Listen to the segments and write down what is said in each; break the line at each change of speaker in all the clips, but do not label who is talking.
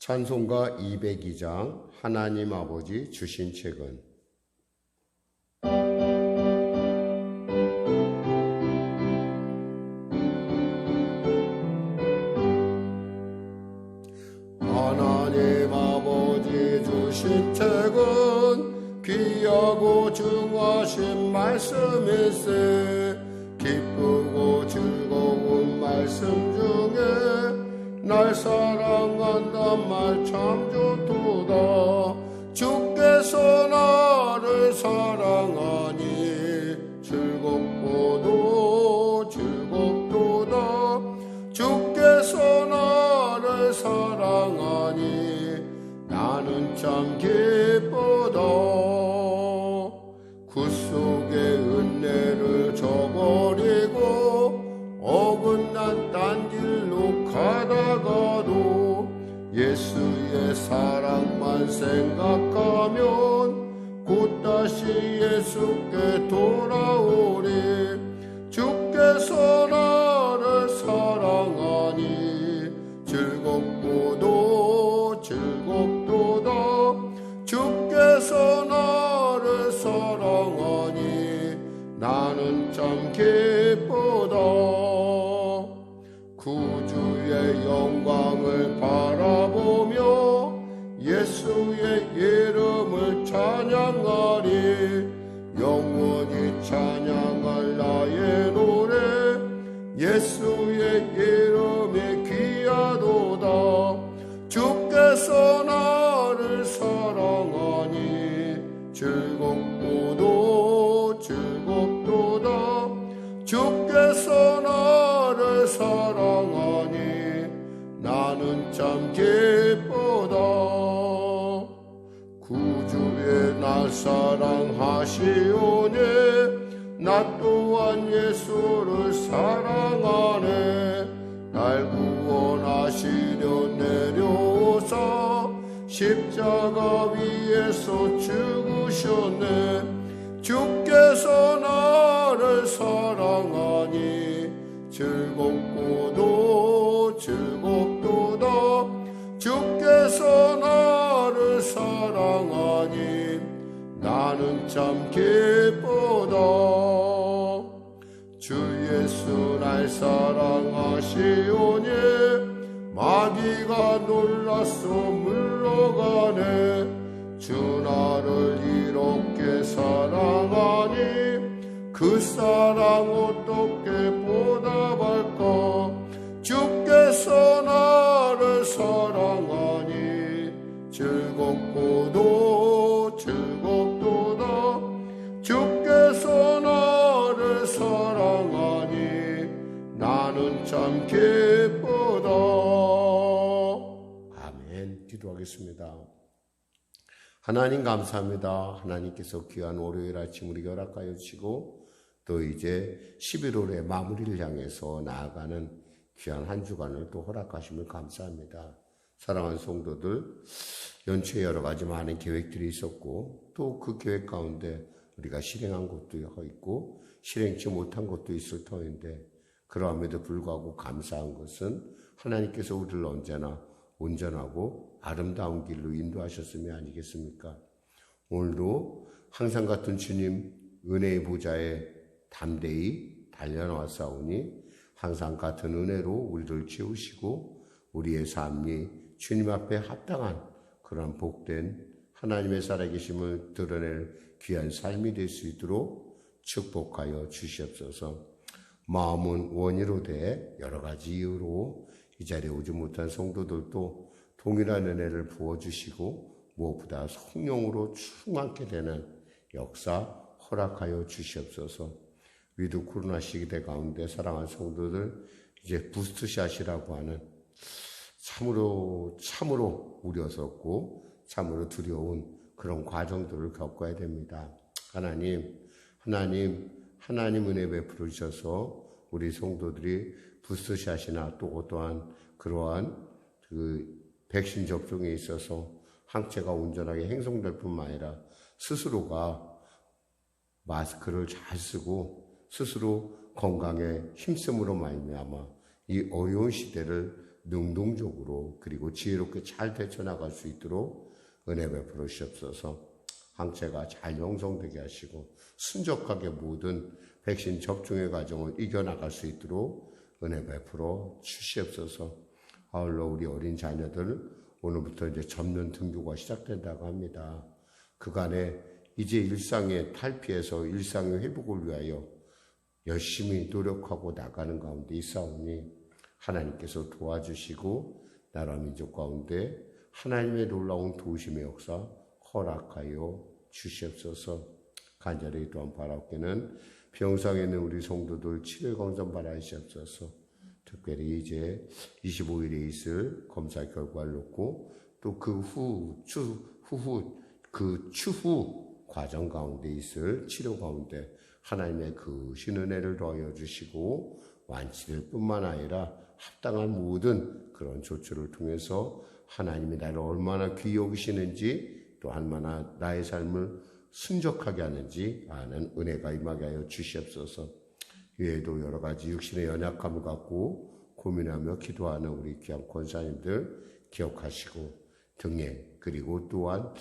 찬송가 202장 하나님 아버지 주신 책은 하나님 아버지 주신 책은 귀하고 중하신 말씀일세 기쁘고 즐거운 말씀 중에 날 사랑한단 말 참 좋도다. 주께서 나를 사랑하니 즐겁고도 즐겁도다. 주께서 나를 사랑하니 나는 참 기쁘다. 구속의 은혜를 저버리고 어긋난 딴 길로 가다가도 예수의 사랑만 생각하면 곧 다시 예수께 돌아오리. 주께서 나를 사랑하니 즐겁고도 즐겁도다. 주께서 나를 사랑하니 나는 참 기쁘다. 구주의 영광을 바라보며 예수의 이름을 찬양하리. 영원히 찬양할 나의 노래 예수의 이름이 귀하도다. 주께서 나를 사랑하니 즐겁고도 즐겁도다. 주께서 나를 사랑하니 나는 참 기쁘다. 구주의 날 사랑하시오니 나 또한 예수를 사랑하네. 날 구원하시려 내려오사 십자가 위에서 죽으셨네. 주께서 나를 사랑하니 즐겁고도 즐겁도다. 주께서 나를 사랑하니 나는 참 기쁘다. 주 예수 날 사랑하시오니 마귀가 놀라서 물러가네. 주 나를 이렇게 사랑하니 그 사랑 어떻게 보답할까. 주께서 나를 사랑하니 즐겁고도 즐겁도다. 주께서 나를 사랑하니 나는 참 기쁘다. 아멘. 기도하겠습니다. 하나님 감사합니다. 하나님께서 귀한 월요일 아침 우리에게 허락하여 주시고 또 이제 11월의 마무리를 향해서 나아가는 귀한 한 주간을 또 허락하심을 감사합니다. 사랑하는 성도들, 연초에 여러 가지 많은 계획들이 있었고 또 그 계획 가운데 우리가 실행한 것도 있고 실행치 못한 것도 있을 터인데 그러함에도 불구하고 감사한 것은 하나님께서 우리를 언제나 온전하고 아름다운 길로 인도하셨음이 아니겠습니까? 오늘도 항상 같은 주님 은혜의 보좌에 담대히 달려나왔사오니 항상 같은 은혜로 우리를 채우시고 우리의 삶이 주님 앞에 합당한 그런 복된 하나님의 살아계심을 드러낼 귀한 삶이 될 수 있도록 축복하여 주시옵소서. 마음은 원이로되 여러 가지 이유로 이 자리에 오지 못한 성도들도 동일한 은혜를 부어주시고 무엇보다 성령으로 충만케 되는 역사 허락하여 주시옵소서. 위드 코로나 시대 가운데 사랑하는 성도들 이제 부스트샷이라고 하는 참으로 우려스럽고 참으로 두려운 그런 과정들을 겪어야 됩니다. 하나님 은혜 베풀어 주셔서 우리 성도들이 부스트샷이나 또 어떠한 그러한 백신 접종에 있어서 항체가 온전하게 행성될 뿐만 아니라 스스로가 마스크를 잘 쓰고 스스로 건강에 힘쓰므로 말미암아 이 어려운 시대를 능동적으로 그리고 지혜롭게 잘 헤쳐나갈 수 있도록 은혜 베풀어 주시옵소서. 항체가 잘 형성되게 하시고 순적하게 모든 백신 접종의 과정을 이겨나갈 수 있도록 은혜 베풀어 주시옵소서. 아울러 우리 어린 자녀들 오늘부터 이제 전면 등교가 시작된다고 합니다. 그간에 이제 일상의 탈피해서 일상의 회복을 위하여 열심히 노력하고 나가는 가운데 있사오니 하나님께서 도와주시고 나라 민족 가운데 하나님의 놀라운 도우심의 역사 허락하여 주시옵소서. 간절히 또한 바라옵기는 병상에 있는 우리 성도들 치료 강전 바라시옵소서. 특별히 이제 25일에 있을 검사 결과를 놓고 또 그 추후 과정 가운데 있을 치료 가운데 하나님의 그 신은혜를 더하여 주시고 완치될 뿐만 아니라 합당한 모든 그런 조처를 통해서 하나님이 나를 얼마나 귀히 여기시는지 또 얼마나 나의 삶을 순적하게 하는지 아는 은혜가 임하게 하여 주시옵소서. 외에도 여러 가지 육신의 연약함을 갖고 고민하며 기도하는 우리 귀한 권사님들 기억하시고 등에 그리고 또한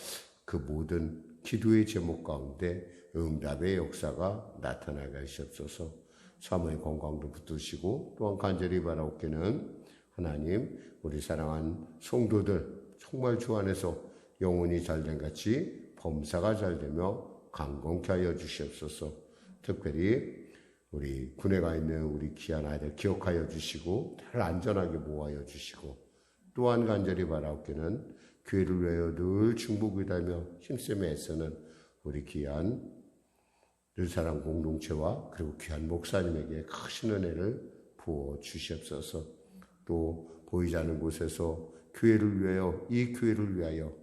그 모든 기도의 제목 가운데 응답의 역사가 나타나게 하시옵소서. 사모의 건강도 붙드시고 또한 간절히 바라옵기는 하나님 우리 사랑한 성도들 정말 주 안에서 영혼이 잘된 같이 범사가 잘되며 강건케 하여 주시옵소서. 특별히 우리 군에 가 있는 우리 귀한 아이들 기억하여 주시고 잘 안전하게 보호하여 주시고 또한 간절히 바라옵기는 교회를 위하여 늘 중보기도하며 힘쓰며 애쓰는 우리 귀한 늘사랑 공동체와 그리고 귀한 목사님에게 크신 은혜를 부어 주시옵소서. 또 보이지 않는 곳에서 교회를 위하여 이 교회를 위하여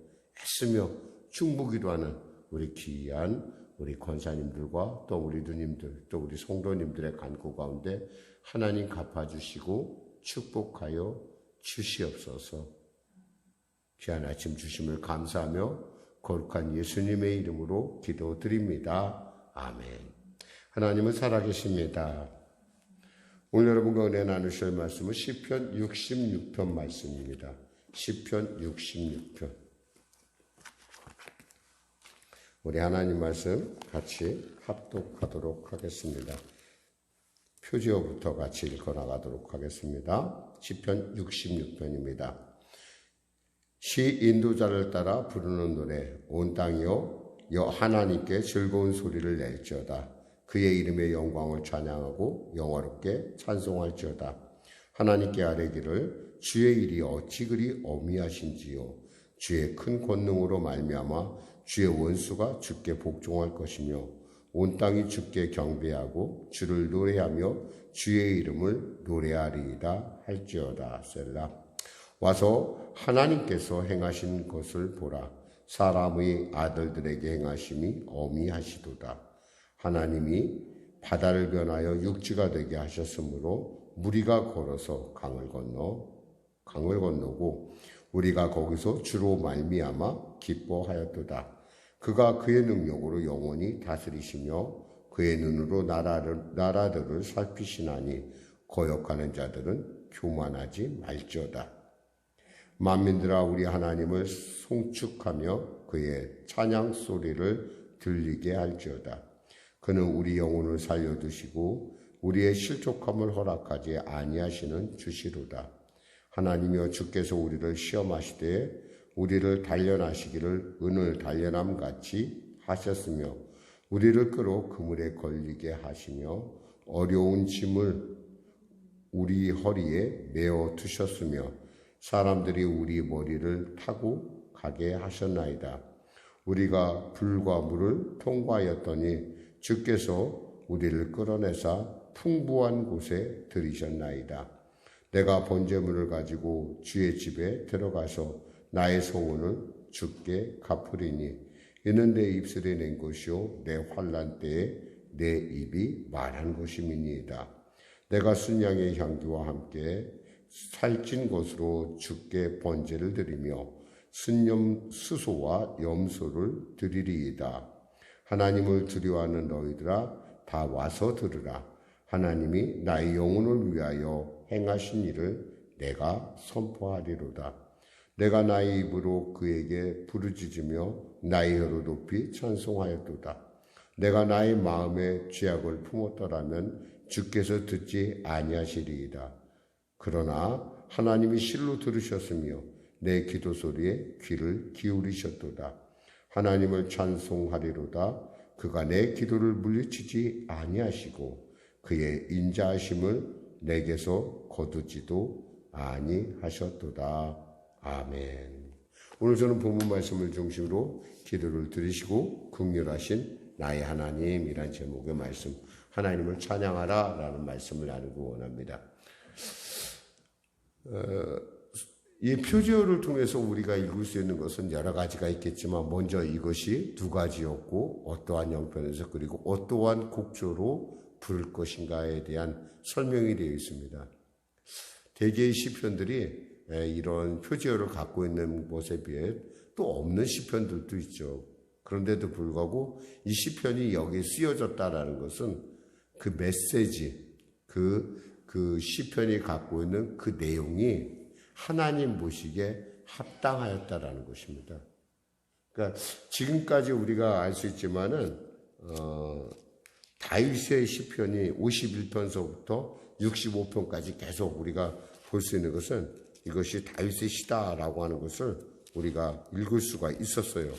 애쓰며 중보기도하는 우리 귀한 우리 권사님들과 또 우리 누님들 또 우리 성도님들의 간구 가운데 하나님 갚아주시고 축복하여 주시옵소서. 귀한 아침 주심을 감사하며 거룩한 예수님의 이름으로 기도드립니다. 아멘. 하나님은 살아계십니다. 오늘 여러분과 은혜 나누실 말씀은 시편 66편 말씀입니다. 시편 66편. 우리 하나님 말씀 같이 합독하도록 하겠습니다. 표지어부터 같이 읽어나가도록 하겠습니다. 시편 66편입니다. 시 인도자를 따라 부르는 노래. 온 땅이여 여 하나님께 즐거운 소리를 낼지어다. 그의 이름의 영광을 찬양하고 영화롭게 찬송할지어다. 하나님께 아뢰기를 주의 일이 어찌 그리 어미하신지요. 주의 큰 권능으로 말미암아 주의 원수가 주께 복종할 것이며 온 땅이 주께 경배하고 주를 노래하며 주의 이름을 노래하리이다 할지어다. 셀라. 와서 하나님께서 행하신 것을 보라. 사람의 아들들에게 행하심이 어미하시도다. 하나님이 바다를 변하여 육지가 되게 하셨으므로 무리가 걸어서 강을 건너고 우리가 거기서 주로 말미암아 기뻐하였도다. 그가 그의 능력으로 영원히 다스리시며 그의 눈으로 나라들을 살피시나니 거역하는 자들은 교만하지 말지어다. 만민들아 우리 하나님을 송축하며 그의 찬양 소리를 들리게 할지어다. 그는 우리 영혼을 살려두시고 우리의 실족함을 허락하지 아니하시는 주시로다. 하나님이여 주께서 우리를 시험하시되 우리를 단련하시기를 은을 단련함 같이 하셨으며 우리를 끌어 그물에 걸리게 하시며 어려운 짐을 우리 허리에 메어 두셨으며 사람들이 우리 머리를 타고 가게 하셨나이다. 우리가 불과 물을 통과하였더니 주께서 우리를 끌어내사 풍부한 곳에 들이셨나이다. 내가 번제물을 가지고 주의 집에 들어가서 나의 소원을 주께 갚으리니 이는 내 입술에 낸 것이요 내 환난 때에 내 입이 말한 것임이니이다. 내가 순양의 향기와 함께 살찐 것으로 주께 번제를 드리며 수소와 염소를 드리리이다. 하나님을 두려워하는 너희들아 다 와서 들으라. 하나님이 나의 영혼을 위하여 행하신 일을 내가 선포하리로다. 내가 나의 입으로 그에게 부르짖으며 나의 혀로 높이 찬송하였도다. 내가 나의 마음에 죄악을 품었더라면 주께서 듣지 아니하시리이다. 그러나 하나님이 실로 들으셨으며 내 기도 소리에 귀를 기울이셨도다. 하나님을 찬송하리로다. 그가 내 기도를 물리치지 아니하시고 그의 인자하심을 내게서 거두지도 아니하셨도다. 아멘. 오늘 저는 본문 말씀을 중심으로 기도를 드리시고 긍휼하신 나의 하나님이란 제목의 말씀, 하나님을 찬양하라 라는 말씀을 나누기 원합니다. 이 표제어를 통해서 우리가 읽을 수 있는 것은 여러 가지가 있겠지만 먼저 이것이 두 가지였고 어떠한 형편에서 그리고 어떠한 곡조로 부를 것인가에 대한 설명이 되어 있습니다. 대개의 시편들이 이런 표제어를 갖고 있는 것에 비해 또 없는 시편들도 있죠. 그런데도 불구하고 이 시편이 여기에 쓰여졌다라는 것은 그 메시지, 그 시편이 갖고 있는 그 내용이 하나님 보시기에 합당하였다라는 것입니다. 그러니까 지금까지 우리가 알 수 있지만은 다윗의 시편이 51편서부터 65편까지 계속 우리가 볼 수 있는 것은 이것이 다윗의 시다라고 하는 것을 우리가 읽을 수가 있었어요.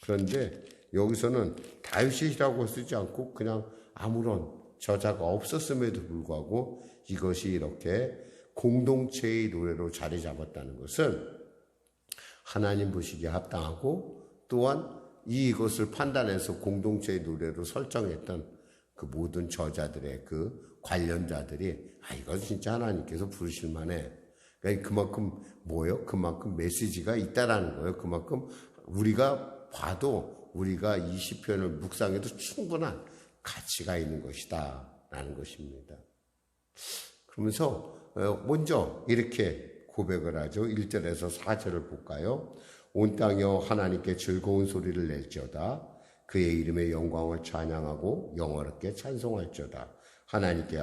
그런데 여기서는 다윗의 시라고 쓰지 않고 그냥 아무런 저자가 없었음에도 불구하고 이것이 이렇게 공동체의 노래로 자리 잡았다는 것은 하나님 보시기에 합당하고 또한 이것을 판단해서 공동체의 노래로 설정했던 그 모든 저자들의 그 관련자들이 이건 진짜 하나님께서 부르실 만해. 그러니까 그만큼 뭐예요? 그만큼 메시지가 있다라는 거예요. 그만큼 우리가 봐도 우리가 이 시편을 묵상해도 충분한 가치가 있는 것이다 라는 것입니다. 그러면서 먼저 이렇게 고백을 하죠. 1절에서 4절을 볼까요? 온 땅이여 하나님께 즐거운 소리를 낼지어다. 그의 이름의 영광을 찬양하고 영화롭게 찬송할지어다. 하나님께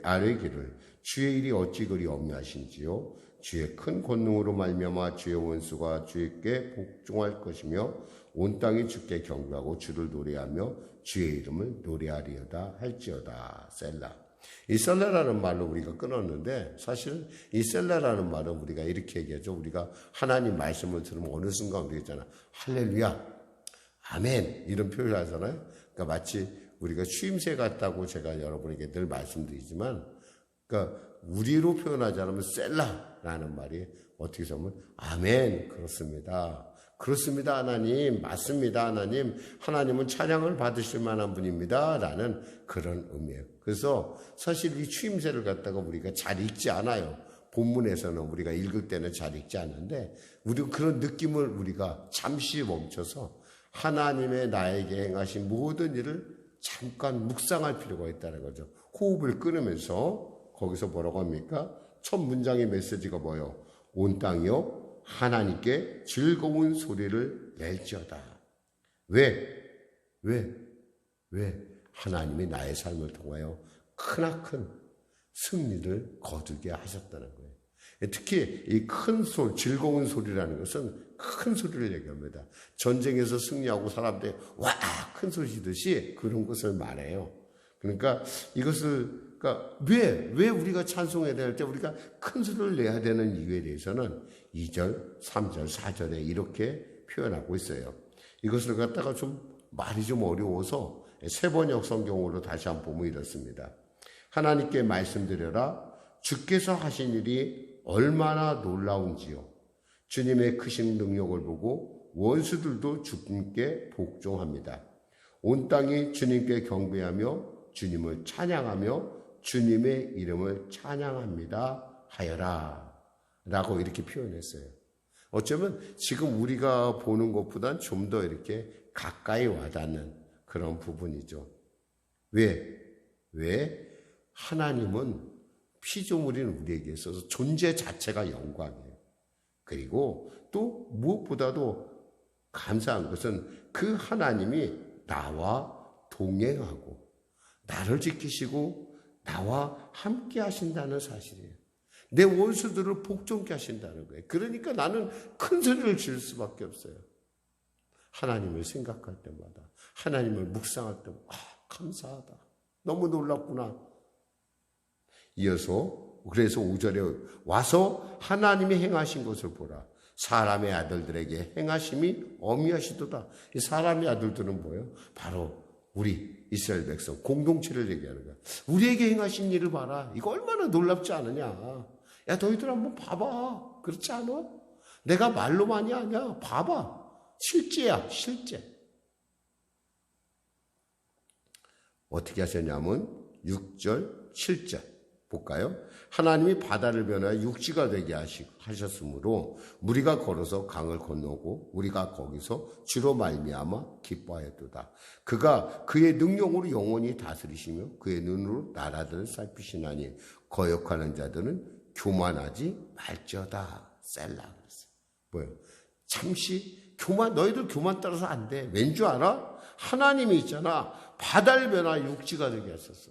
아뢰기를 주의 일이 어찌 그리 엄냐하신지요. 주의 큰 권능으로 말미암아 주의 원수가 주께 복종할 것이며 온 땅이 주께 경배하고 주를 노래하며 주의 이름을 노래하리어다 할지어다. 셀라. 이 셀라라는 말로 우리가 끊었는데 사실 이 셀라라는 말은 우리가 이렇게 얘기하죠. 우리가 하나님 말씀을 들으면 어느 순간 우리가 있잖아. 할렐루야, 아멘 이런 표현을 하잖아요. 그러니까 마치 우리가 추임새 같다고 제가 여러분에게 늘 말씀드리지만 그러니까 우리로 표현하지 않으면 셀라라는 말이 어떻게 보면 아멘 그렇습니다. 그렇습니다 하나님, 맞습니다 하나님, 하나님은 찬양을 받으실 만한 분입니다 라는 그런 의미예요. 그래서 사실 이 추임새를 갖다가 우리가 잘 읽지 않아요. 본문에서는 우리가 읽을 때는 잘 읽지 않는데 우리는 그런 느낌을 우리가 잠시 멈춰서 하나님의 나에게 행하신 모든 일을 잠깐 묵상할 필요가 있다는 거죠. 호흡을 끊으면서 거기서 뭐라고 합니까? 첫 문장의 메시지가 뭐예요? 온 땅이요 하나님께 즐거운 소리를 낼지어다. 왜? 하나님이 나의 삶을 통하여 크나큰 승리를 거두게 하셨다는 거예요. 특히 이 큰 소리, 즐거운 소리라는 것은 큰 소리를 얘기합니다. 전쟁에서 승리하고 사람들이 와! 큰 소리 지듯이 그런 것을 말해요. 그러니까 이것을 그러니까 왜 우리가 찬송해야 될 때 우리가 큰 소리를 내야 되는 이유에 대해서는 2절, 3절, 4절에 이렇게 표현하고 있어요. 이것을 갖다가 좀 말이 좀 어려워서 세번역 성경으로 다시 한번 보면 이렇습니다. 하나님께 말씀드려라. 주께서 하신 일이 얼마나 놀라운지요. 주님의 크신 능력을 보고 원수들도 주님께 복종합니다. 온 땅이 주님께 경배하며 주님을 찬양하며 주님의 이름을 찬양합니다 하여라 라고 이렇게 표현했어요. 어쩌면 지금 우리가 보는 것보단 좀 더 이렇게 가까이 와닿는 그런 부분이죠. 왜? 하나님은 피조물인 우리에게 있어서 존재 자체가 영광이에요. 그리고 또 무엇보다도 감사한 것은 그 하나님이 나와 동행하고 나를 지키시고 나와 함께 하신다는 사실이에요. 내 원수들을 복종케 하신다는 거예요. 그러니까 나는 큰 소리를 지를 수밖에 없어요. 하나님을 생각할 때마다, 하나님을 묵상할 때마다, 감사하다. 너무 놀랍구나. 이어서 그래서 5절에 와서 하나님이 행하신 것을 보라. 사람의 아들들에게 행하심이 어미하시도다. 이 사람의 아들들은 뭐예요? 바로 우리 이스라엘 백성 공동체를 얘기하는 거야. 우리에게 행하신 일을 봐라. 이거 얼마나 놀랍지 않으냐. 야, 너희들 한번 봐봐. 그렇지 않아? 내가 말로만이 아니야. 봐봐. 실제야, 실제. 어떻게 하셨냐면 6절, 7절 볼까요? 하나님이 바다를 변화해 육지가 되게 하셨으므로 무리가 걸어서 강을 건너고 우리가 거기서 주로 말미암아 기뻐하였도다. 그가 그의 능력으로 영원히 다스리시며 그의 눈으로 나라들을 살피시나니 거역하는 자들은 교만하지 말지어다. 셀라 그랬어요. 뭐예요? 잠시 교만, 너희들 교만 따라서 안 돼. 왠 줄 알아? 하나님이 있잖아. 바다를 변화 육지가 되게 하셨어.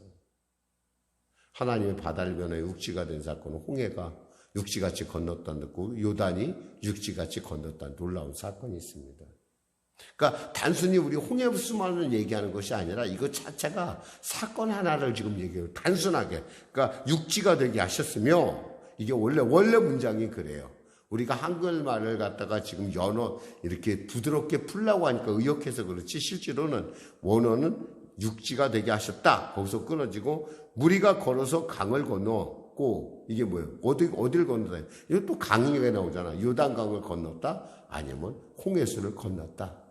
하나님의 바다를 변화 육지가 된 사건은 홍해가 육지같이 건넜다는 거, 요단이 육지같이 건넜다는 놀라운 사건이 있습니다. 그러니까 단순히 우리 홍해 수만을 얘기하는 것이 아니라 이거 자체가 사건 하나를 지금 얘기해요. 단순하게. 그러니까 육지가 되게 하셨으며 이게 원래 문장이 그래요. 우리가 한글말을 갖다가 지금 연어 이렇게 부드럽게 풀라고 하니까 의역해서 그렇지 실제로는 원어는 육지가 되게 하셨다. 거기서 끊어지고 무리가 걸어서 강을 건넜고 이게 뭐예요? 어딜 건넜다? 이거 또 강이 왜 나오잖아. 요단강을 건넜다? 아니면 홍해수를 건넜다.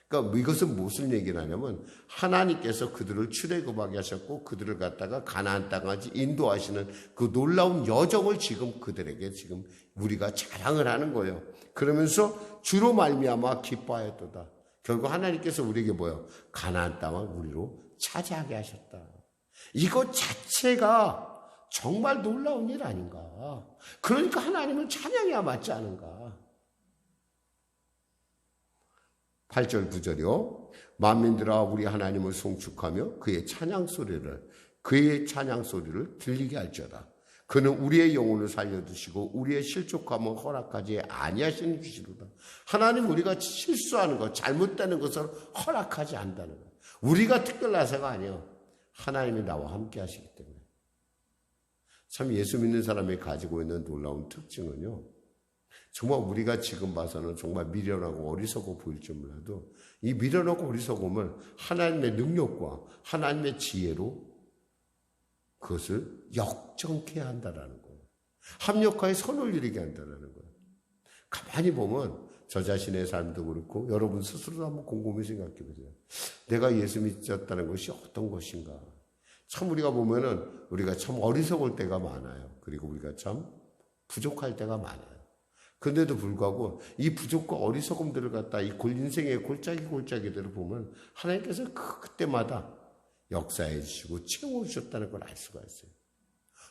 그러니까 이것은 무슨 얘기를 하냐면 하나님께서 그들을 출애굽하게 하셨고 그들을 갖다가 가나안 땅까지 인도하시는 그 놀라운 여정을 지금 그들에게 지금 우리가 자랑을 하는 거예요. 그러면서 주로 말미암아 기뻐하였도다. 결국 하나님께서 우리에게 뭐예요? 가나안 땅을 우리로 차지하게 하셨다. 이것 자체가 정말 놀라운 일 아닌가. 그러니까 하나님을 찬양해야 맞지 않은가. 8절 9절이요. 만민들아 우리 하나님을 송축하며 그의 찬양 소리를 들리게 할지어다. 그는 우리의 영혼을 살려두시고 우리의 실족함을 허락하지 아니하시는 주시로다. 하나님 우리가 실수하는 것, 잘못되는 것을 허락하지 않는다는 것. 우리가 특별나서가 아니에요. 하나님이 나와 함께 하시기 때문에. 참 예수 믿는 사람이 가지고 있는 놀라운 특징은요. 정말 우리가 지금 봐서는 정말 미련하고 어리석어 보일지 몰라도 이 미련하고 어리석음을 하나님의 능력과 하나님의 지혜로 그것을 역정케 한다라는 거예요. 합력하여 선을 이루게 한다라는 거예요. 가만히 보면 저 자신의 삶도 그렇고 여러분 스스로도 한번 곰곰이 생각해 보세요. 내가 예수 믿었다는 것이 어떤 것인가. 참 우리가 보면은 우리가 참 어리석을 때가 많아요. 그리고 우리가 참 부족할 때가 많아요. 그런데도 불구하고 이 부족과 어리석음들을 갖다 이 인생의 골짜기들을 보면 하나님께서 그때마다 역사해 주시고 채워주셨다는 걸 알 수가 있어요.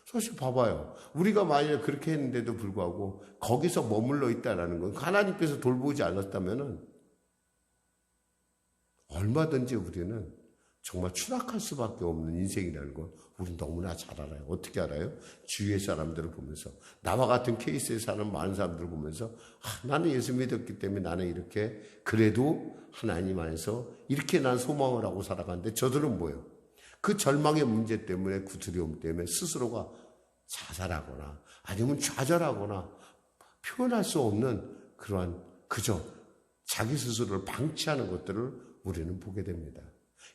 사실 봐봐요. 우리가 만약에 그렇게 했는데도 불구하고 거기서 머물러 있다는 건 하나님께서 돌보지 않았다면 얼마든지 우리는 정말 추락할 수밖에 없는 인생이라는 걸 우리는 너무나 잘 알아요. 어떻게 알아요? 주위의 사람들을 보면서 나와 같은 케이스에 사는 많은 사람들을 보면서 나는 예수 믿었기 때문에 나는 이렇게 그래도 하나님 안에서 이렇게 난 소망을 하고 살아가는데 저들은 뭐예요? 그 절망의 문제 때문에 그 두려움 때문에 스스로가 자살하거나 아니면 좌절하거나 표현할 수 없는 그러한 그저 자기 스스로를 방치하는 것들을 우리는 보게 됩니다.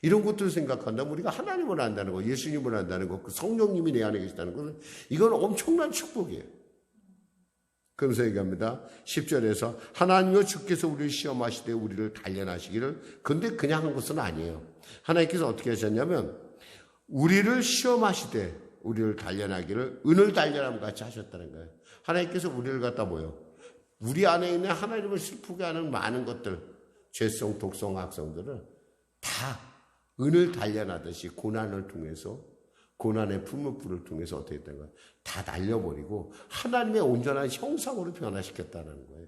이런 것들을 생각한다면 우리가 하나님을 안다는 거, 예수님을 안다는 거, 그 성령님이 내 안에 계시다는 것은 이건 엄청난 축복이에요. 그러면서 얘기합니다. 10절에서 하나님여 주께서 우리를 시험하시되 우리를 단련하시기를. 근데 그냥 한 것은 아니에요. 하나님께서 어떻게 하셨냐면 우리를 시험하시되 우리를 단련하기를 은을 단련함 같이 하셨다는 거예요. 하나님께서 우리를 갖다 뭐예요? 우리 안에 있는 하나님을 슬프게 하는 많은 것들, 죄성, 독성, 악성들을 다 은을 단련하듯이 고난을 통해서 고난의 풀무불을 통해서 어떻게 했던 거예요? 다 날려버리고 하나님의 온전한 형상으로 변화시켰다는 거예요.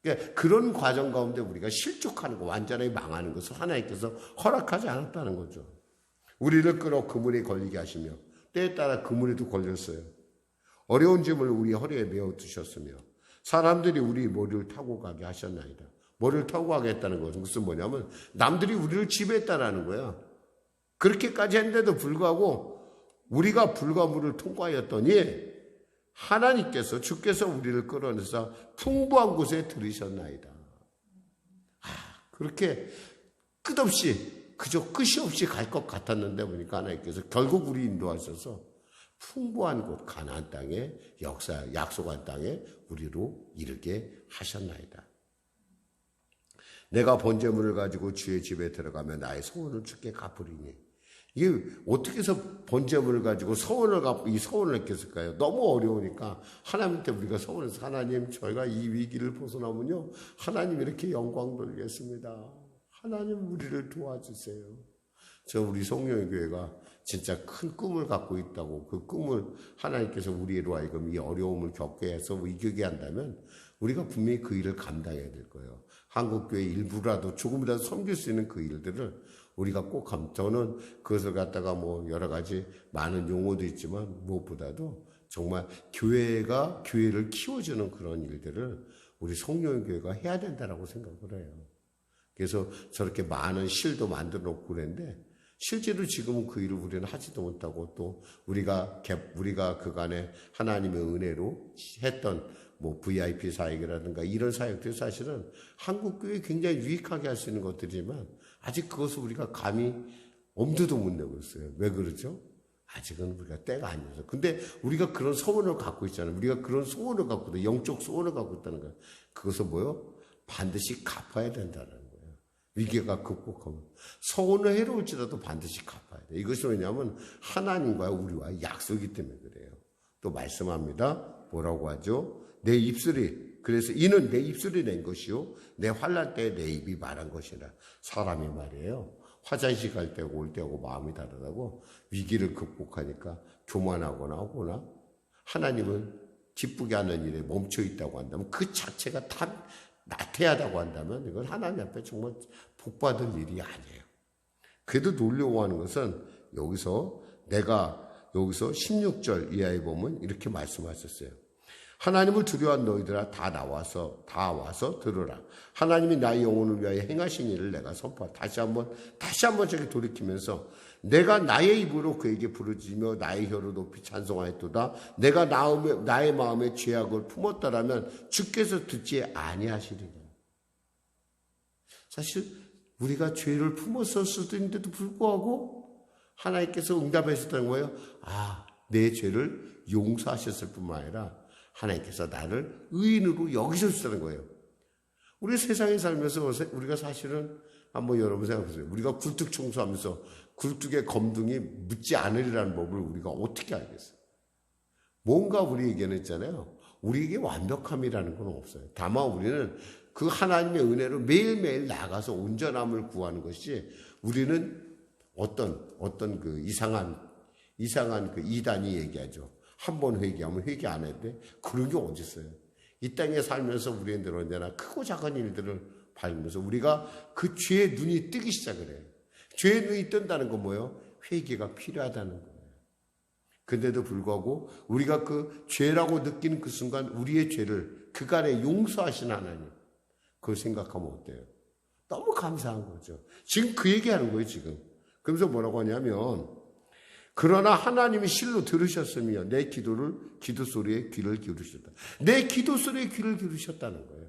그러니까 그런 과정 가운데 우리가 실족하는 거, 완전히 망하는 것을 하나님께서 허락하지 않았다는 거죠. 우리를 끌어 그물에 걸리게 하시며 때에 따라 그물에도 걸렸어요. 어려운 짐을 우리 허리에 메어 두셨으며 사람들이 우리 머리를 타고 가게 하셨나이다. 머리를 타고 가게 했다는 것은 무슨 뭐냐면 남들이 우리를 지배했다라는 거야. 그렇게까지 했는데도 불구하고 우리가 불가물을 통과하였더니 하나님께서 주께서 우리를 끌어내서 풍부한 곳에 들이셨나이다. 그렇게 끝없이 그저 끝이 없이 갈 것 같았는데 보니까 하나님께서 결국 우리 인도하셔서 풍부한 곳 가나안 땅에 약속한 땅에 우리로 이르게 하셨나이다. 내가 번제물을 가지고 주의 집에 들어가면 나의 소원을 주께 갚으리니. 이게 어떻게 해서 번제물을 가지고 이 소원을 했겠을까요? 너무 어려우니까 하나님한테 우리가 소원해서 하나님 저희가 이 위기를 벗어나면요 하나님 이렇게 영광 돌리겠습니다. 하나님 우리를 도와주세요. 우리 송영의 교회가 진짜 큰 꿈을 갖고 있다고 그 꿈을 하나님께서 우리로 하여금 이 어려움을 겪게 해서 이기게 한다면 우리가 분명히 그 일을 감당해야 될 거예요. 한국교회 일부라도 조금이라도 섬길 수 있는 그 일들을 우리가 꼭 하면 저는 그것을 갖다가 여러 가지 많은 용어도 있지만 무엇보다도 정말 교회를 키워주는 그런 일들을 우리 송영의 교회가 해야 된다라고 생각을 해요. 그래서 저렇게 많은 실도 만들어 놓고 그랬는데 실제로 지금은 그 일을 우리는 하지도 못하고 또 우리가 그간에 하나님의 은혜로 했던 VIP 사역이라든가 이런 사역들이 사실은 한국교회에 굉장히 유익하게 할 수 있는 것들이지만 아직 그것을 우리가 감히 엄두도 못 내고 있어요. 왜 그러죠? 아직은 우리가 때가 아니어서. 근데 우리가 그런 소원을 갖고 있잖아요. 우리가 그런 소원을 갖고 있다. 영적 소원을 갖고 있다는 거예요. 그것은 뭐요? 반드시 갚아야 된다는 거예요. 위기가 극복하면. 소원을 해로울지라도 반드시 갚아야 돼요. 이것이 왜냐하면 하나님과 우리와 약속이기 때문에 그래요. 또 말씀합니다. 뭐라고 하죠? 내 입술이, 그래서 이는 내 입술이 낸 것이요 내 환난 때 내 입이 말한 것이라. 사람이 말이에요. 화장실 갈 때고 올 때하고 마음이 다르다고. 위기를 극복하니까 교만하거나 하거나 하나님을 기쁘게 하는 일에 멈춰 있다고 한다면 그 자체가 다 나태하다고 한다면 이건 하나님 앞에 정말 복받을 일이 아니에요. 그래도 놀려고 하는 것은 여기서 16절 이하에 보면 이렇게 말씀하셨어요. 하나님을 두려워한 너희들아 다 와서 들으라. 하나님이 나의 영혼을 위하여 행하신 일을 내가 선포하라. 다시 한번 저기 돌이키면서 내가 나의 입으로 그에게 부르짖으며 나의 혀로 높이 찬송하였도다. 내가 나의 마음에 죄악을 품었다라면 주께서 듣지 아니하시리라. 사실 우리가 죄를 품었을 수도 있는데도 불구하고 하나님께서 응답하셨다는 거예요. 내 죄를 용서하셨을 뿐만 아니라 하나님께서 나를 의인으로 여기셨다는 거예요. 우리 세상에 살면서 우리가 사실은 한번 여러분 생각해보세요. 우리가 굴뚝 청소하면서 굴뚝의 검둥이 묻지 않으리라는 법을 우리가 어떻게 알겠어요? 뭔가 우리에게는 있잖아요. 우리에게 완벽함이라는 건 없어요. 다만 우리는 그 하나님의 은혜로 매일매일 나가서 온전함을 구하는 것이 우리는 어떤 그 이상한 그 이단이 얘기하죠. 한 번 회개하면 회개 안 했는데 그런 게 어디 있어요? 이 땅에 살면서 우리는 언제나 크고 작은 일들을 밟으면서 우리가 그 죄의 눈이 뜨기 시작을 해요. 죄의 눈이 뜬다는 건 뭐예요? 회개가 필요하다는 거예요. 근데도 불구하고 우리가 그 죄라고 느끼는 그 순간 우리의 죄를 그간에 용서하신 하나님, 그걸 생각하면 어때요? 너무 감사한 거죠. 지금 그 얘기하는 거예요, 지금. 그러면서 뭐라고 하냐면 그러나 하나님이 실로 들으셨으며 내 기도 소리에 귀를 기울이셨다. 내 기도 소리에 귀를 기울이셨다는 거예요.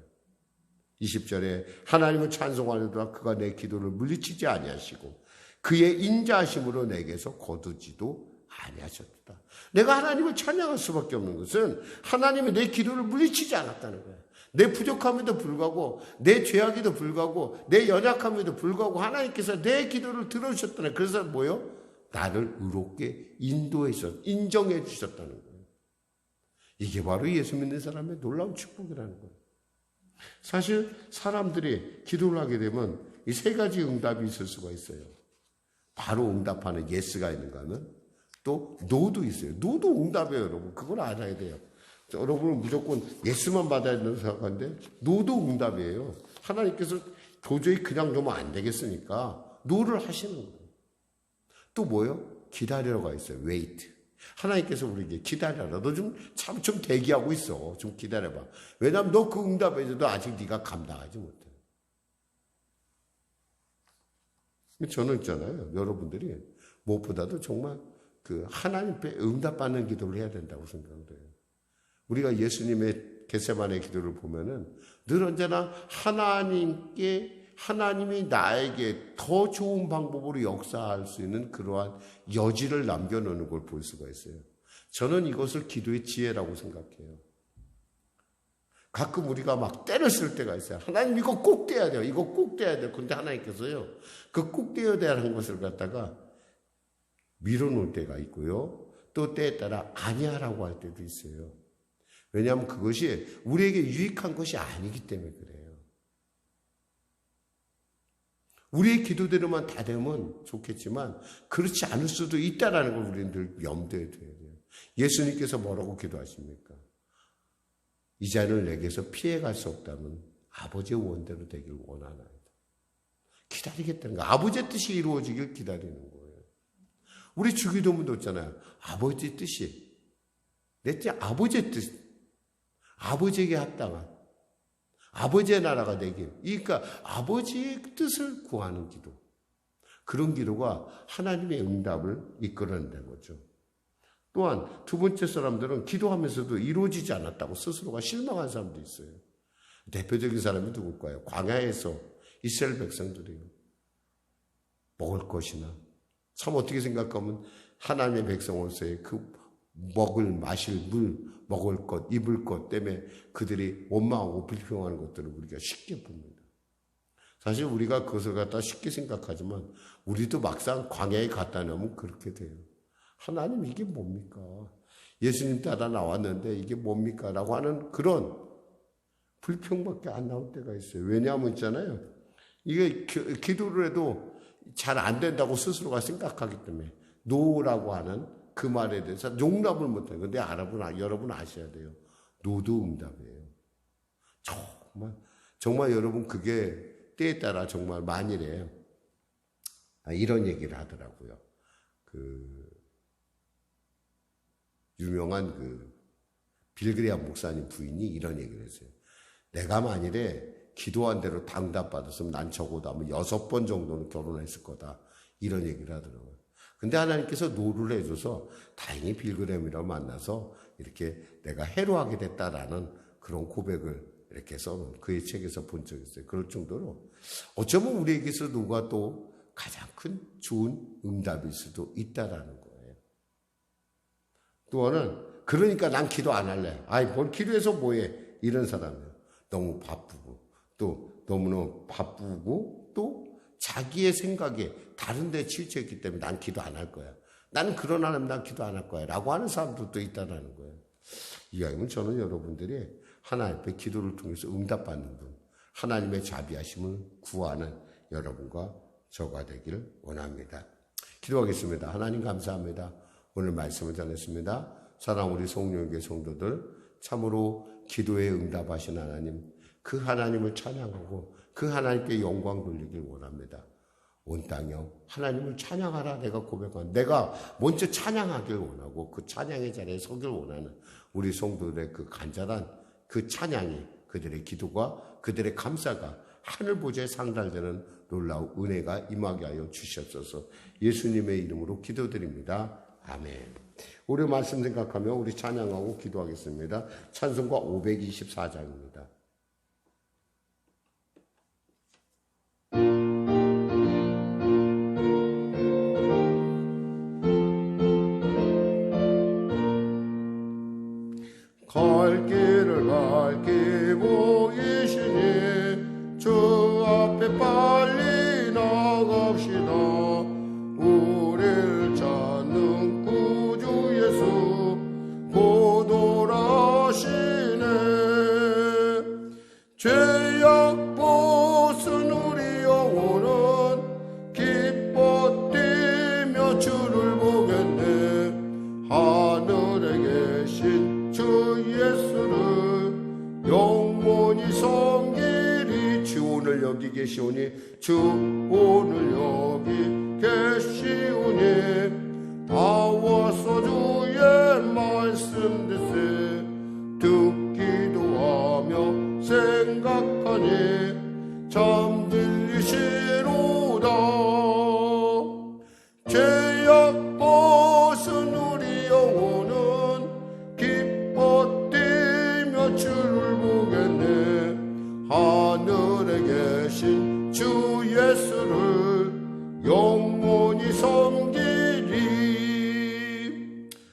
20절에 하나님은 찬송하려다 그가 내 기도를 물리치지 아니하시고 그의 인자하심으로 내게서 거두지도 아니하셨다. 내가 하나님을 찬양할 수밖에 없는 것은 하나님이 내 기도를 물리치지 않았다는 거예요. 내 부족함에도 불구하고 내 죄악에도 불구하고 내 연약함에도 불구하고 하나님께서 내 기도를 들어주셨다는 거예요. 그래서 뭐요? 나를 의롭게 인정해 주셨다는 거예요. 이게 바로 예수 믿는 사람의 놀라운 축복이라는 거예요. 사실 사람들이 기도를 하게 되면 이 세 가지 응답이 있을 수가 있어요. 바로 응답하는 예스가 있는가 하면 또 노도 있어요. 노도 응답이에요, 여러분. 그걸 알아야 돼요. 여러분은 무조건 예스만 받아야 된다고 생각하는데 노도 응답이에요. 하나님께서 도저히 그냥 두면 안 되겠으니까 노를 하시는 거예요. 또 뭐요? 기다리라고 있어요. wait. 하나님께서 우리에게 기다려라. 너 좀 대기하고 있어. 좀 기다려봐. 왜냐하면 너 그 응답에서도 아직 네가 감당하지 못해. 저는 있잖아요. 여러분들이 무엇보다도 정말 그 하나님께 응답받는 기도를 해야 된다고 생각해요. 우리가 예수님의 겟세마네 기도를 보면은 늘 언제나 하나님이 나에게 더 좋은 방법으로 역사할 수 있는 그러한 여지를 남겨놓는 걸 볼 수가 있어요. 저는 이것을 기도의 지혜라고 생각해요. 가끔 우리가 막 때를 쓸 때가 있어요. 하나님 이거 꼭 돼야 돼요. 이거 꼭 돼야 돼요. 그런데 하나님께서요. 그 꼭 돼야 되는 것을 갖다가 밀어놓을 때가 있고요. 또 때에 따라 아니야라고 할 때도 있어요. 왜냐하면 그것이 우리에게 유익한 것이 아니기 때문에 그래요. 우리의 기도대로만 다 되면 좋겠지만 그렇지 않을 수도 있다는 걸 우리는 늘 염두에 둬야 돼요. 예수님께서 뭐라고 기도하십니까? 이 자를 내게서 피해갈 수 없다면 아버지의 원대로 되길 원하나이다. 기다리겠다는 거예요. 아버지의 뜻이 이루어지길 기다리는 거예요. 우리 주기도문도 있잖아요. 아버지의 뜻이. 넷째 아버지의 뜻. 아버지에게 합당한. 아버지의 나라가 되길. 그러니까 아버지의 뜻을 구하는 기도. 그런 기도가 하나님의 응답을 이끌어낸다는 거죠. 또한 두 번째 사람들은 기도하면서도 이루어지지 않았다고 스스로가 실망한 사람도 있어요. 대표적인 사람이 누굴까요? 광야에서 이스라엘 백성들이요. 먹을 것이나 참 어떻게 생각하면 하나님의 백성으로서의 그 먹을 마실 물, 먹을 것, 입을 것 때문에 그들이 원망하고 불평하는 것들을 우리가 쉽게 봅니다. 사실 우리가 그것을 갖다 쉽게 생각하지만 우리도 막상 광야에 갖다 놓으면 그렇게 돼요. 하나님 이게 뭡니까? 예수님 따라 나왔는데 이게 뭡니까? 라고 하는 그런 불평밖에 안 나올 때가 있어요. 왜냐하면 있잖아요. 이게 기도를 해도 잘 안 된다고 스스로가 생각하기 때문에 노라고 하는 그 말에 대해서 용납을 못해요. 근데 여러분 아셔야 돼요. 노도 응답이에요. 정말 여러분 그게 때에 따라 정말 만일에 이런 얘기를 하더라고요. 유명한 빌그레암 목사님 부인이 이런 얘기를 했어요. 내가 만일에 기도한 대로 응답받았으면 난 적어도 아마 6번 정도는 결혼했을 거다. 이런 얘기를 하더라고요. 근데 하나님께서 노를 해줘서 다행히 빌그레암이라고 만나서 이렇게 내가 해로하게 됐다라는 그런 고백을 이렇게 써놓은 그의 책에서 본 적이 있어요. 그럴 정도로 어쩌면 우리에게서 누가 또 가장 큰 좋은 응답일 수도 있다라는 거예요. 또 하나는 그러니까 난 기도 안 할래. 뭘 기도해서 뭐해. 이런 사람이에요. 너무 바쁘고 또 너무너무 바쁘고 또 자기의 생각에 다른 데 치우쳐있기 때문에 난 기도 안 할 거야. 나는 그런 하나님 난 기도 안 할 거야. 라고 하는 사람들도 있다는 거예요. 이왕이면 저는 여러분들이 하나님 앞에 기도를 통해서 응답받는 분, 하나님의 자비하심을 구하는 여러분과 저가 되기를 원합니다. 기도하겠습니다. 하나님 감사합니다. 오늘 말씀을 전했습니다. 사랑 우리 송영교회 성도들 참으로 기도에 응답하신 하나님, 그 하나님을 찬양하고 그 하나님께 영광 돌리길 원합니다. 온 땅이여 하나님을 찬양하라. 내가 고백한 내가 먼저 찬양하길 원하고 그 찬양의 자리에 서길 원하는 우리 성도들의 그 간절한 그 찬양이 그들의 기도가 그들의 감사가 하늘 보좌에 상달되는 놀라운 은혜가 임하게 하여 주시옵소서. 예수님의 이름으로 기도드립니다. 아멘. 우리 말씀 생각하며 우리 찬양하고 기도하겠습니다. 찬송가 524장입니다. 갈 길을 밝히 보이시니 주 앞에 빨리 나갑시다. 우리를 찾는 구주 예수 곧 오라시네. 죄악 벗은 우리 영혼은 기뻐 뛰며 주를 보겠네. 하늘에 계신 주 예수를 영원히 섬기리. 주 오늘 여기 계시오니 주 오늘 여기 계시오니 다 와서 주의 생각하니 잠들리시로다. 죄악 벗은 우리 영혼은 기뻐 뛰며 주를 보겠네. 하늘에 계신 주 예수를 영원히 섬기리.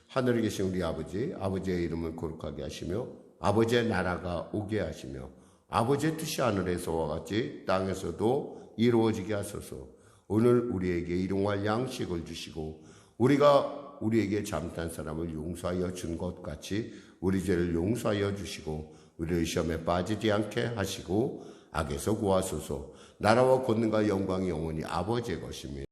하늘에 계신 우리 아버지, 아버지의 이름을 거룩하게 하시며 아버지의 나라가 오게 하시며 아버지의 뜻이 하늘에서와 같이 땅에서도 이루어지게 하소서. 오늘 우리에게 일용할 양식을 주시고 우리가 우리에게 잘못한 사람을 용서하여 준 것 같이 우리 죄를 용서하여 주시고 우리를 시험에 빠지지 않게 하시고 악에서 구하소서. 나라와 권능과 영광이 영원히 아버지의 것입니다.